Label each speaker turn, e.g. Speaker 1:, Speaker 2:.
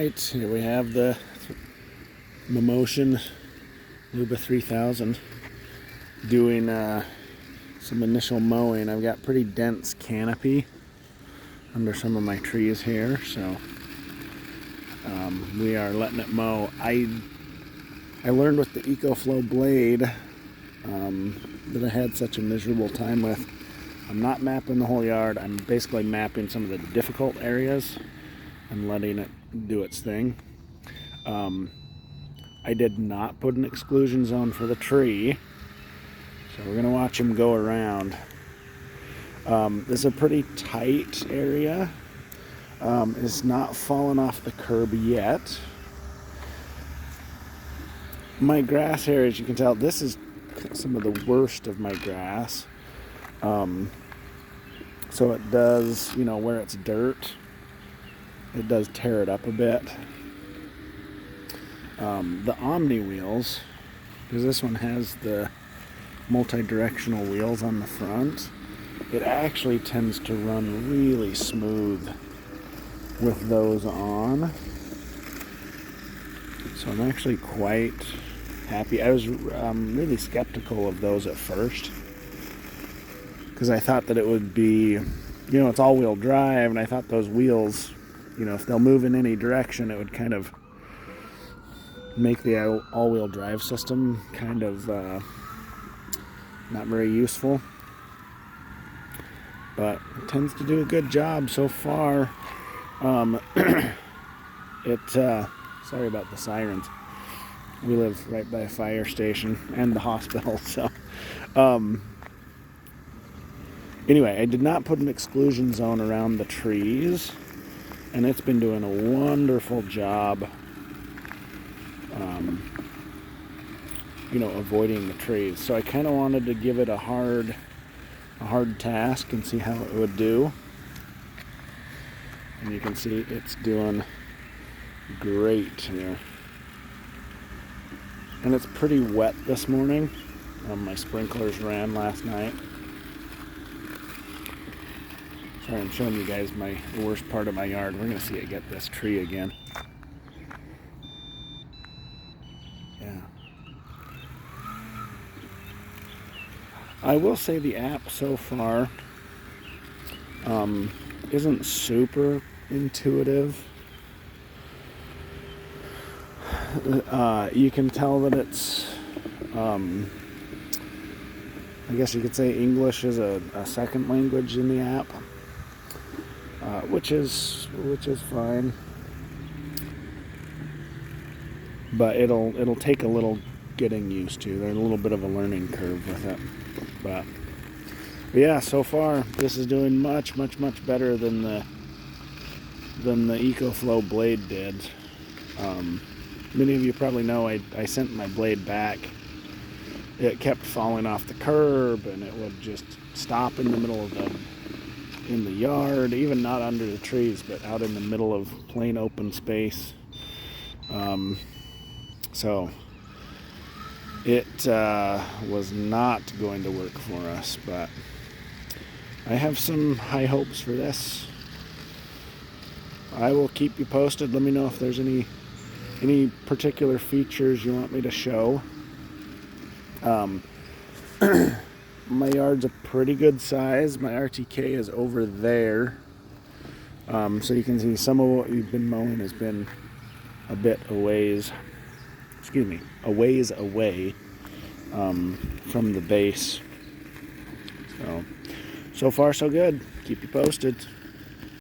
Speaker 1: Alright, here we have the Motion Luba 3000 doing some initial mowing. I've got pretty dense canopy under some of my trees here, so we are letting it mow. I learned with the ecoflow blade that I had such a miserable time with. I'm not mapping the whole yard. I'm basically mapping some of the difficult areas and letting it do its thing. I did not put an exclusion zone for the tree, so we're gonna watch him go around. This is a pretty tight area. It's not fallen off the curb yet. My grass here, as you can tell, this is some of the worst of my grass. So it does, you know, where it's dirt, it does tear it up a bit. The omniwheels, because this one has the multi-directional wheels on the front, it actually tends to run really smooth with those on. So I'm actually quite happy. I was really skeptical of those at first, because I thought that it would be, you know, it's all-wheel drive, and I thought those wheels, you know, if they'll move in any direction, it would kind of make the all-wheel drive system kind of not very useful. But it tends to do a good job so far. Sorry about the sirens. We live right by a fire station and the hospital, so anyway, I did not put an exclusion zone around the trees, and it's been doing a wonderful job, you know, avoiding the trees. So I kind of wanted to give it a hard task and see how it would do. And you can see it's doing great here. And it's pretty wet this morning. My sprinklers ran last night. Sorry, I'm showing you guys the worst part of my yard. We're going to see it get this tree again. Yeah. I will say the app so far isn't super intuitive. You can tell that it's, I guess you could say English is a second language in the app, which is fine. But it'll take a little getting used to. There's a little bit of a learning curve with it. But yeah, so far this is doing much better than the ecoflow blade did. Many of you probably know I sent my blade back. It kept falling off the curb, and it would just stop in the middle of in the yard, even not under the trees, but out in the middle of plain open space. So it was not going to work for us, but I have some high hopes for this. I will keep you posted. Let me know if there's any particular features you want me to show. My yard's a pretty good size. My RTK is over there. So you can see some of what we've been mowing has been a bit a ways away from the base. So far so good. Keep you posted.